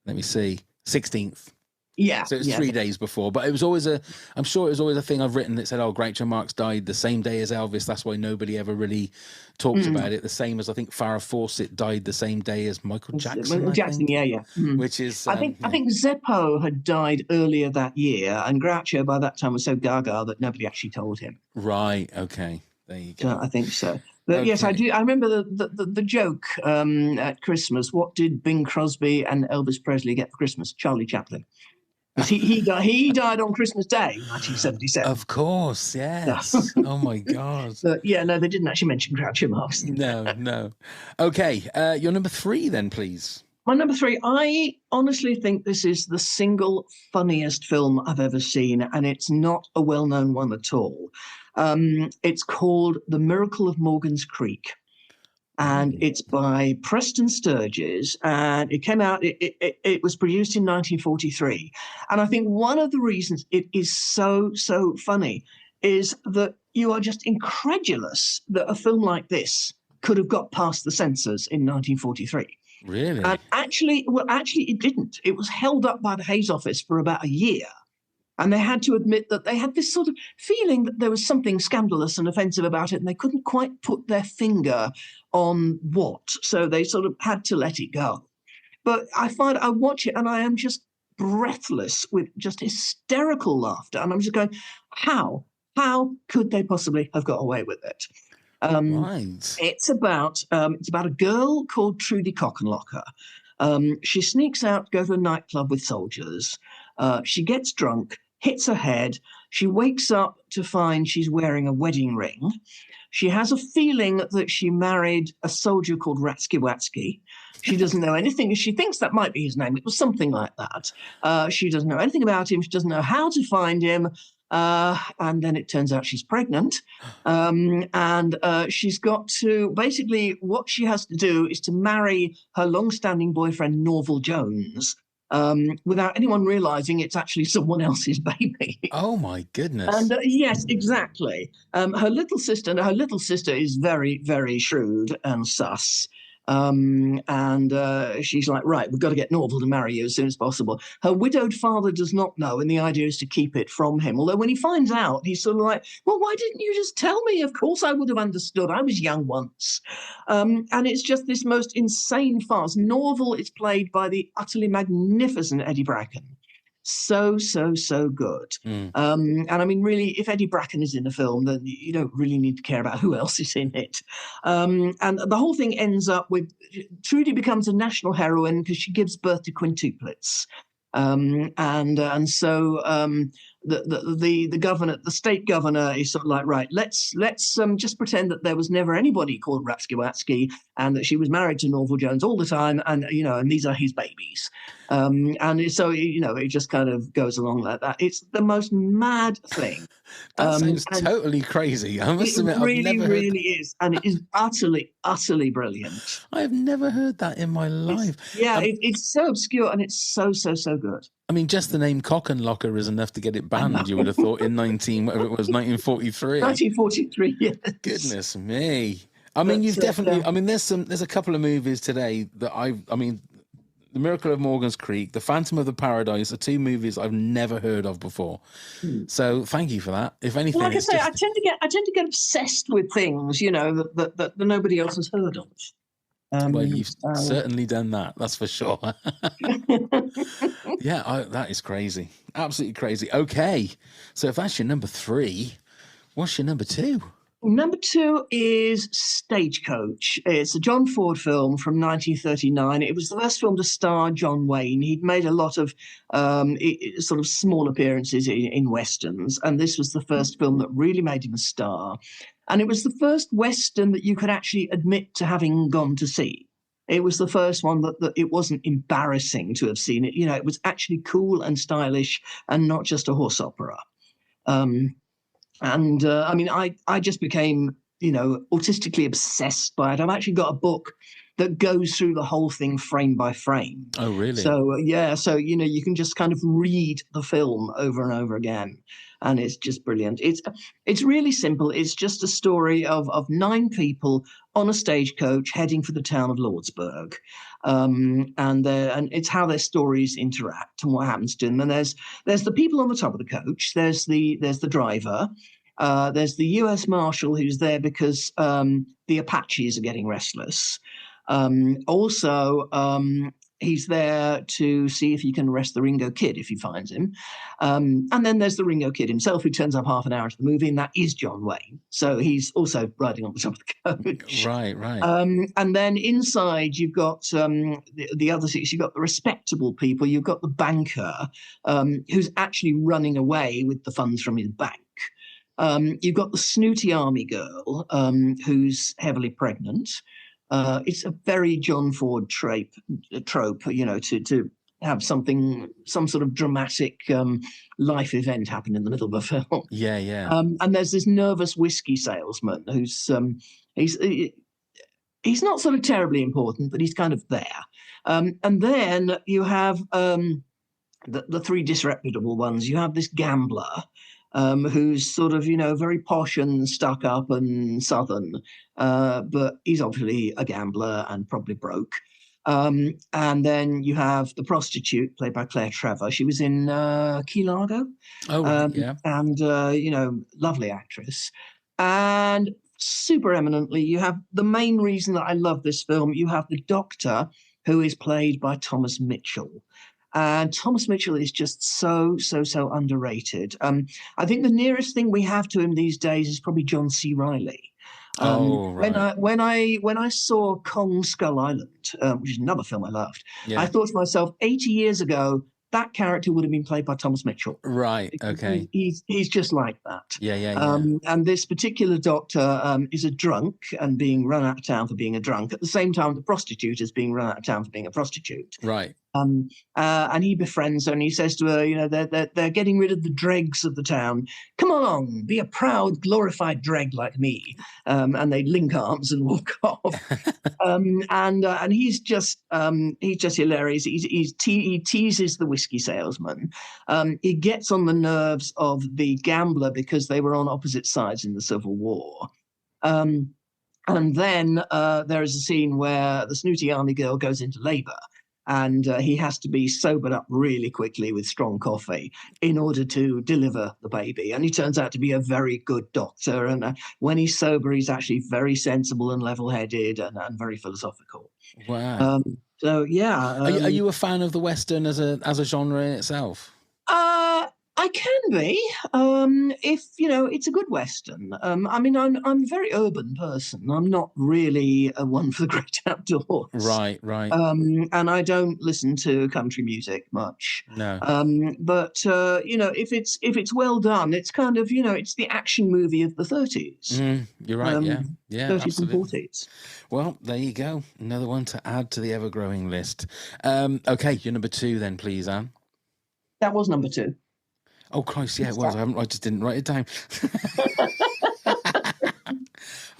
let me see, 16th. Yeah. So it was 3 days before, but it was always I'm sure it was always a thing I've written that said, oh, Groucho Marx died the same day as Elvis. That's why nobody ever really talks about it. The same as I think Farrah Fawcett died the same day as Michael Jackson. Yeah. Which is, I think Zeppo had died earlier that year, and Groucho by that time was so gaga that nobody actually told him. Right. Okay. There you go. I think so. But yes, I do. I remember the joke at Christmas. What did Bing Crosby and Elvis Presley get for Christmas? Charlie Chaplin. He died on Christmas Day, 1977. Of course, yes. Oh my God. But yeah, no, they didn't actually mention Groucho Marx. No. Okay, your number 3 then, please. My number 3, I honestly think this is the single funniest film I've ever seen, and it's not a well-known one at all. It's called The Miracle of Morgan's Creek. And it's by Preston Sturges, and it came out, it was produced in 1943. And I think one of the reasons it is so funny is that you are just incredulous that a film like this could have got past the censors in 1943. Really? And actually it didn't. It was held up by the Hayes office for about a year. And they had to admit that they had this sort of feeling that there was something scandalous and offensive about it, and they couldn't quite put their finger on what. So they sort of had to let it go. But I watch it and I am just breathless with just hysterical laughter. And I'm just going, how could they possibly have got away with it? Right. It's about a girl called Trudy Cockenlocker. She sneaks out to go to a nightclub with soldiers. She gets drunk, hits her head. She wakes up to find she's wearing a wedding ring. She has a feeling that she married a soldier called Ratsky Watsky. She doesn't know anything. She thinks that might be his name. It was something like that. She doesn't know anything about him. She doesn't know how to find him. And then it turns out she's pregnant. And she's got to, basically what she has to do is to marry her long-standing boyfriend, Norval Jones, without anyone realizing it's actually someone else's baby. Oh my goodness. And yes, exactly. Her little sister is very, very shrewd and sus. And she's like, right, we've got to get Norval to marry you as soon as possible. Her widowed father does not know, and the idea is to keep it from him. Although when he finds out, he's sort of like, well, why didn't you just tell me? Of course I would have understood. I was young once. And it's just this most insane farce. Norval is played by the utterly magnificent Eddie Bracken. So good. And I mean, really, if Eddie Bracken is in the film, then you don't really need to care about who else is in it. And the whole thing ends up with Trudy becomes a national heroine because she gives birth to quintuplets. And so the governor, the state governor, is sort of like, right, let's just pretend that there was never anybody called Ratsky Watsky and that she was married to Norval Jones all the time, and and these are his babies. And so it just kind of goes along like that. It's the most mad thing. That sounds totally crazy. I must admit, it really is, and it is utterly brilliant. I have never heard that in my life. It's so obscure, and it's so good. I mean, just the name Cockenlocker is enough to get it banned, you would have thought, in 1943. 1943, yes. Goodness me. I mean, you've definitely, I mean, there's a couple of movies today that I mean, The Miracle of Morgan's Creek, The Phantom of the Paradise are two movies I've never heard of before. So thank you for that. If anything, like I say, I tend to get obsessed with things, that nobody else has heard of. Well, you've certainly done that. That's for sure. Yeah, that is crazy. Absolutely crazy. Okay. So if that's your number 3, what's your number 2? Number 2 is Stagecoach. It's a John Ford film from 1939. It was the first film to star John Wayne. He'd made a lot of sort of small appearances in Westerns, and this was the first film that really made him a star. And it was the first Western that you could actually admit to having gone to see. It was the first one that it wasn't embarrassing to have seen it. It was actually cool and stylish and not just a horse opera. I mean, I just became, autistically obsessed by it. I've actually got a book that goes through the whole thing frame by frame. Oh, really? So, you can just kind of read the film over and over again. And it's just brilliant. It's really simple. It's just a story of 9 people on a stagecoach heading for the town of Lordsburg. And it's how their stories interact and what happens to them. And there's the people on the top of the coach. There's the driver. There's the U.S. Marshal who's there because the Apaches are getting restless. He's there to see if he can arrest the Ringo Kid if he finds him. And then there's the Ringo Kid himself, who turns up half an hour into the movie, and that is John Wayne. So he's also riding on the top of the coach. Right. And then inside you've got the other 6. You've got the respectable people. You've got the banker who's actually running away with the funds from his bank. You've got the snooty army girl who's heavily pregnant. It's a very John Ford trope, to have some sort of dramatic life event happen in the middle of a film. Yeah. And there's this nervous whiskey salesman who's he's not sort of terribly important, but he's kind of there. And then you have the 3 disreputable ones. You have this gambler. Who's sort of, very posh and stuck up and southern, but he's obviously a gambler and probably broke. And then you have the prostitute played by Claire Trevor. She was in Key Largo. Oh, right, yeah. And, lovely actress. And super eminently, you have the main reason that I love this film. You have the doctor who is played by Thomas Mitchell. And Thomas Mitchell is just so underrated. I think the nearest thing we have to him these days is probably John C. Reilly. Right. When I saw Kong Skull Island, which is another film I loved, I thought to myself, 80 years ago, that character would have been played by Thomas Mitchell. Right. Okay. He's just like that. Yeah. And this particular doctor is a drunk and being run out of town for being a drunk. At the same time, the prostitute is being run out of town for being a prostitute. Right. And he befriends her and he says to her, they're getting rid of the dregs of the town. Come along, be a proud, glorified dreg like me. And they link arms and walk off. And he's just hilarious. He teases the whiskey salesman. He gets on the nerves of the gambler because they were on opposite sides in the Civil War. And then there is a scene where the snooty army girl goes into labor. And he has to be sobered up really quickly with strong coffee in order to deliver the baby. And he turns out to be a very good doctor. And when he's sober, he's actually very sensible and level-headed and very philosophical. Wow. So, yeah. Are you a fan of the Western as a genre in itself? I can be, if it's a good Western. I mean, I'm a very urban person. I'm not really one for the great outdoors. Right. And I don't listen to country music much. No. But if it's well done, it's kind of it's the action movie of the 30s. You're right. Yeah. 30s absolutely. and 40s. Well, there you go. Another one to add to the ever-growing list. Okay, your number 2 then, please, Anne. That was number 2. Oh Christ, yeah, it was. I just didn't write it down.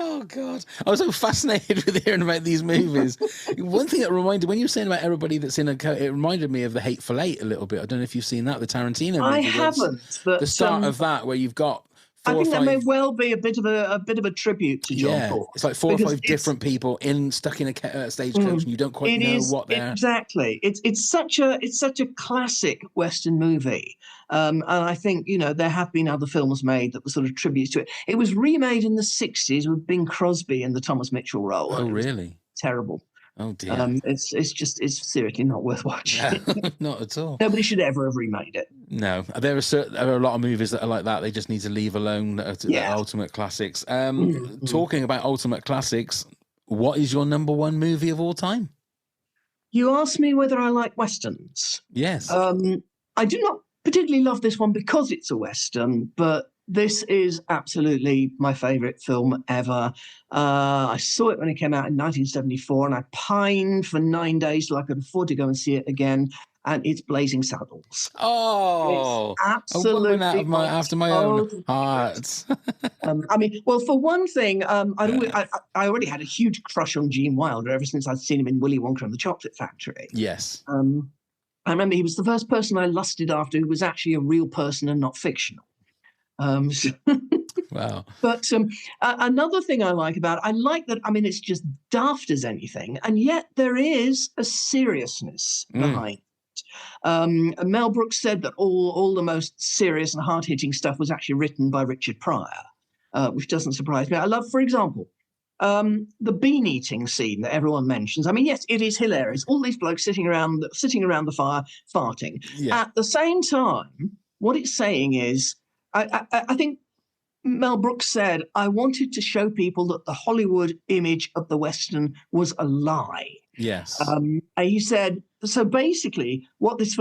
Oh God, I was so fascinated with hearing about these movies. One thing that reminded, when you were saying about everybody that's in it reminded me of The Hateful Eight a little bit. I don't know if you've seen that, the Tarantino movie. I haven't. But the start of that, where you've got I think that may well be a bit of a tribute to John Ford. It's like 4 or 5 different people stuck in a stagecoach, and you don't quite know what they're exactly. It's such a classic Western movie, and I think there have been other films made that were sort of tributes to it. It was remade in the 60s with Bing Crosby in the Thomas Mitchell role. Oh, really? Terrible. Oh dear. It's seriously not worth watching. No, not at all. Nobody should ever have remade it. No, there are a lot of movies that are like that. They just need to leave alone the ultimate classics. Talking about ultimate classics, what is your number 1 movie of all time? You asked me whether I like Westerns. Yes. I do not particularly love this one because it's a Western, but This is absolutely my favourite film ever. I saw it when it came out in 1974, and I pined for 9 days till I could afford to go and see it again. And it's Blazing Saddles. Oh, It's a woman absolutely after my own heart. I mean, well, for one thing, I already had a huge crush on Gene Wilder ever since I'd seen him in Willy Wonka and the Chocolate Factory. Yes. I remember he was the first person I lusted after who was actually a real person and not fictional. Wow. But another thing I like about it, I like that, I mean, it's just daft as anything, and yet there is a seriousness behind it. Mel Brooks said that all the most serious and hard-hitting stuff was actually written by Richard Pryor, which doesn't surprise me. I love, for example, the bean eating scene that everyone mentions. I mean, yes, it is hilarious. All these blokes sitting around the fire farting. Yeah. At the same time, what it's saying is, I think Mel Brooks said, I wanted to show people that the Hollywood image of the Western was a lie. Yes. He said, so basically what this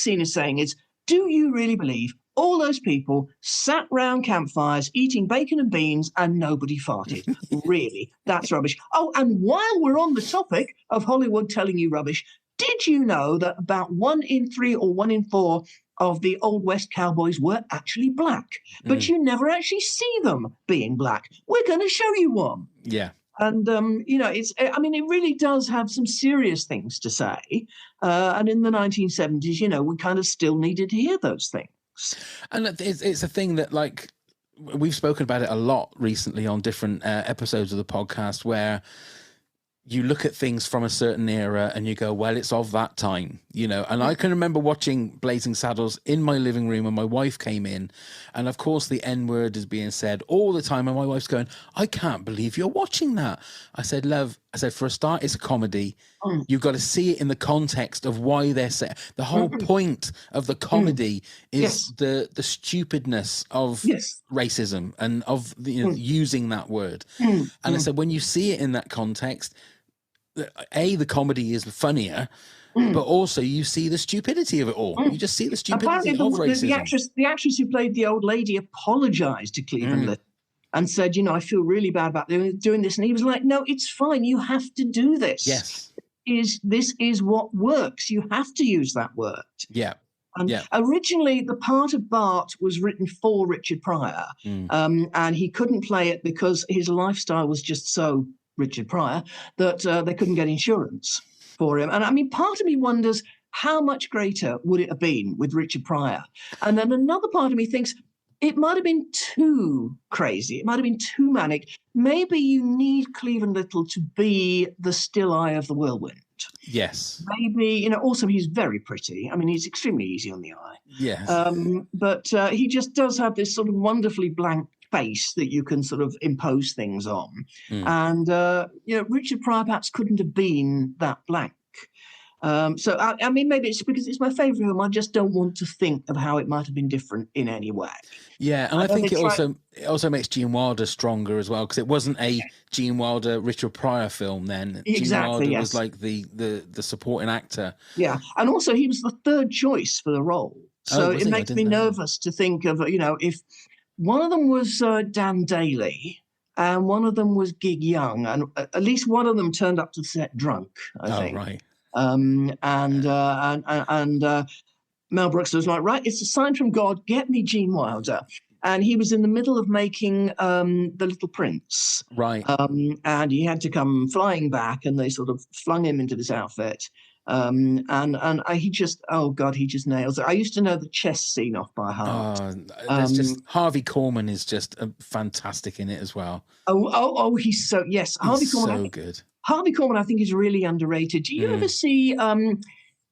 scene is saying is, do you really believe all those people sat round campfires eating bacon and beans and nobody farted? Really? That's rubbish. Oh, and while we're on the topic of Hollywood telling you rubbish, did you know that about 1 in 3 or 1 in 4 of the Old West cowboys were actually black, but you never actually see them being black? We're going to show you one. Yeah. And, it really does have some serious things to say. And in the 1970s, we kind of still needed to hear those things. And it's a thing that, like, we've spoken about it a lot recently on different episodes of the podcast, where you look at things from a certain era and you go, well, it's of that time, And I can remember watching Blazing Saddles in my living room when my wife came in. And of course, the N-word is being said all the time. And my wife's going, I can't believe you're watching that. I said, love, for a start, it's a comedy. You've got to see it in the context of why they're saying. The whole point of the comedy is the stupidness of racism and of using that word. And I said, when you see it in that context, the comedy is funnier, but also you see the stupidity of it all. You just see the stupidity of racism. The actress who played the old lady apologized to Cleveland Little and said, I feel really bad about doing this. And he was like, no, it's fine. You have to do this. Yes. This is what works. You have to use that word. Yeah. And originally, the part of Bart was written for Richard Pryor, and he couldn't play it because his lifestyle was just so Richard Pryor that they couldn't get insurance for him. And I mean, part of me wonders how much greater would it have been with Richard Pryor? And then another part of me thinks it might have been too crazy. It might have been too manic. Maybe you need Cleveland Little to be the still eye of the whirlwind. Yes. Maybe, also he's very pretty. I mean, he's extremely easy on the eye. Yes. But he just does have this sort of wonderfully blank face that you can sort of impose things on. And, Richard Pryor perhaps couldn't have been that blank. So, I mean, maybe it's because it's my favourite film. I just don't want to think of how it might have been different in any way. Yeah, and I think it also makes Gene Wilder stronger as well, because it wasn't a Gene Wilder, Richard Pryor film then. Exactly, Gene Wilder was like the supporting actor. Yeah, and also he was the third choice for the role. So it makes me nervous to think of, if one of them was Dan Daly and one of them was Gig Young, and at least one of them turned up to the set drunk, I think. Right. And Mel Brooks was like, right, it's a sign from God, get me Gene Wilder. And he was in the middle of making The Little Prince. Right. And he had to come flying back, and they sort of flung him into this outfit. And he just nails it. I used to know the chess scene off by heart. Just Harvey Korman is just fantastic in it as well. He's so, yes. Harvey Korman, so good. Harvey Korman, I think, is really underrated. Do you ever see,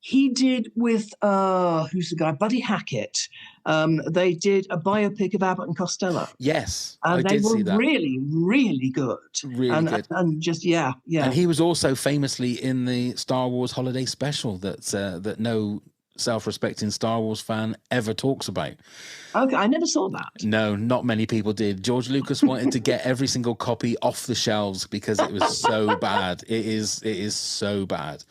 he did with, who's the guy? Buddy Hackett. They did a biopic of Abbott and Costello. Yes, and I did see that. They were really, really good. Really good. And just, yeah. And he was also famously in the Star Wars Holiday Special that no self-respecting Star Wars fan ever talks about. Okay, I never saw that. No, not many people did. George Lucas wanted to get every single copy off the shelves because it was so bad. It is so bad.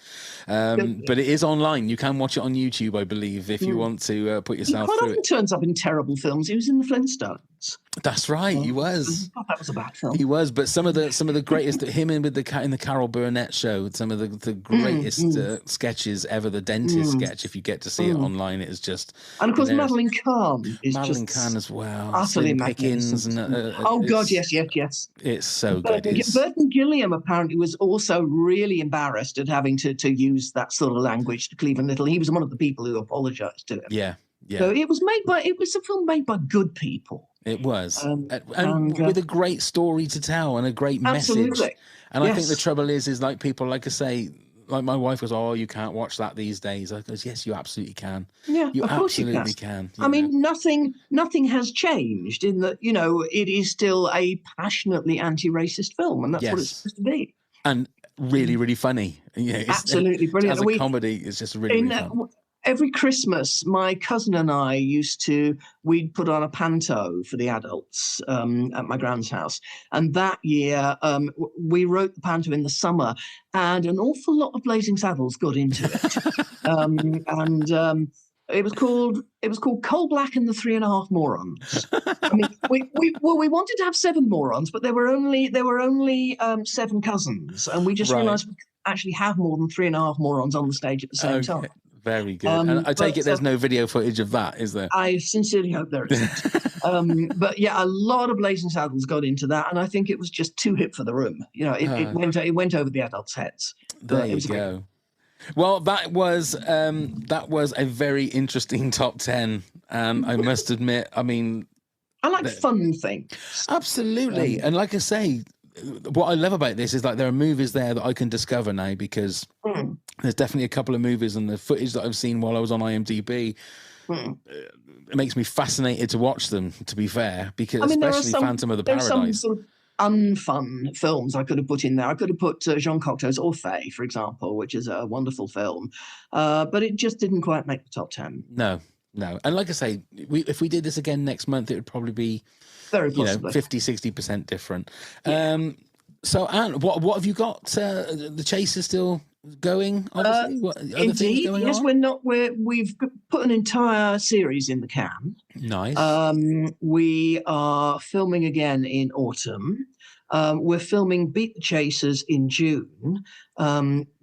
But it is online. You can watch it on YouTube, I believe, if you want to put yourself He quite through often it. turns up in terrible films. He was in the Flintstones. That's right, he was. I thought that was a bad film. He was, but some of the greatest, him in with the Carol Burnett show, some of the greatest sketches ever. The dentist sketch, if you get to see it online, it is just. And of course, Madeline Kahn is Madeline just Kahn as well. utterly Slim Pickens and oh God, yes. It's so good. Burton Gilliam apparently was also really embarrassed at having to use that sort of language to Cleveland Little. He was one of the people who apologized to him. Yeah. So it was a film made by good people. It was, and with a great story to tell and a great absolutely. message. And I think the trouble is like people, like I say, like my wife goes, "Oh, you can't watch that these days." I goes, "Yes, you absolutely can. Yeah, you of course absolutely you can. can." I mean, nothing has changed in that. It is still a passionately anti-racist film, and that's what it's supposed to be. And really, really funny. Yeah, absolutely brilliant. As a comedy, it's just really fun. Every Christmas, my cousin and I we'd put on a panto for the adults at my grand's house. And that year, we wrote the panto in the summer, and an awful lot of Blazing Saddles got into it. It was called Coal Black and the 3.5 Morons. I mean, we wanted to have 7 morons, but there were only 7 cousins, and we just realised we could actually have more than 3.5 morons on the stage at the same time. Very good. And I take it there's no video footage of that, is there? I sincerely hope there isn't. But yeah, a lot of Blazing Saddles got into that, and I think it was just too hip for the room. It went over the adults' heads. There you go. Well, that was a very interesting top 10, and I must admit, I mean, I like fun things. Absolutely, and like I say, what I love about this is like there are movies there that I can discover now because there's definitely a couple of movies and the footage that I've seen while I was on IMDb. It makes me fascinated to watch them, to be fair, because especially Phantom of the Paradise. Some sort of unfun films I could have put in there. I could have put Jean Cocteau's Orphée, for example, which is a wonderful film, but it just didn't quite make the top 10. No. And like I say, if we did this again next month, it would probably be very possibly 50-60% different. Yeah. So, Anne, what have you got? The chase is still going, obviously. What other indeed, things going yes, on? We've put an entire series in the can. Nice. We are filming again in autumn. We're filming Beat the Chasers in June.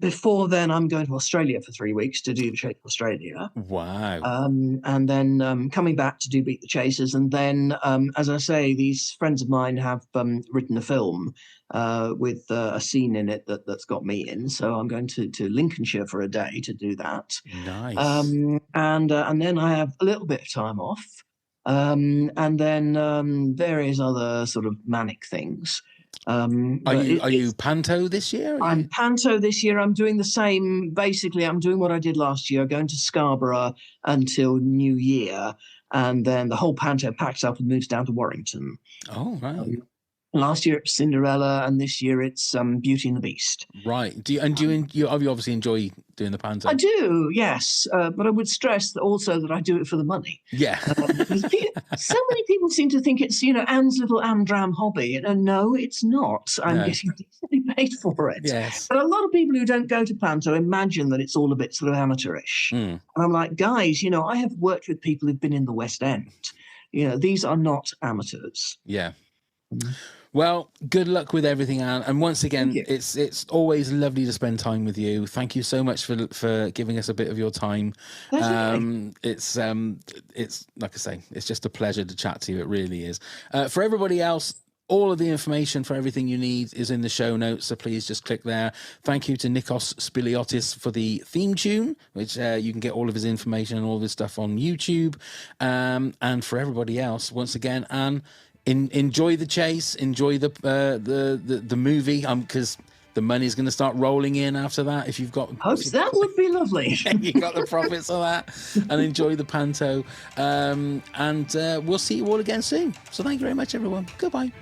Before then, I'm going to Australia for 3 weeks to do the Chase Australia. Wow. And then coming back to do Beat the Chasers. And then, as I say, these friends of mine have written a film with a scene in it that's got me in. So I'm going to Lincolnshire for a day to do that. Nice. And then I have a little bit of time off. And then various other sort of manic things. Are you panto this year? I'm panto this year. I'm doing the same. Basically, I'm doing what I did last year, going to Scarborough until New Year, and then the whole panto packs up and moves down to Warrington. Oh, right. Last year it was Cinderella, and this year it's Beauty and the Beast. Right. Do you obviously enjoy doing the panto? I do, yes. But I would stress also that I do it for the money. Yeah. So many people seem to think it's Anne's little Amdram hobby. No, it's not. I'm getting decently paid for it. Yes. But a lot of people who don't go to panto imagine that it's all a bit sort of amateurish. And I'm like, guys, I have worked with people who've been in the West End. These are not amateurs. Yeah. Well, good luck with everything, Anne. And once again, it's always lovely to spend time with you. Thank you so much for giving us a bit of your time. It's like I say, it's just a pleasure to chat to you. It really is. For everybody else, all of the information for everything you need is in the show notes, so please just click there. Thank you to NIKOS SPILIOTIS for the theme tune, which you can get all of his information and all of his stuff on YouTube. And for everybody else, once again, Anne, enjoy the chase, enjoy the movie, because the money's going to start rolling in after that. If you've got that would be lovely. You got the profits of that, and enjoy the panto. And we'll see you all again soon. So thank you very much, everyone. Goodbye.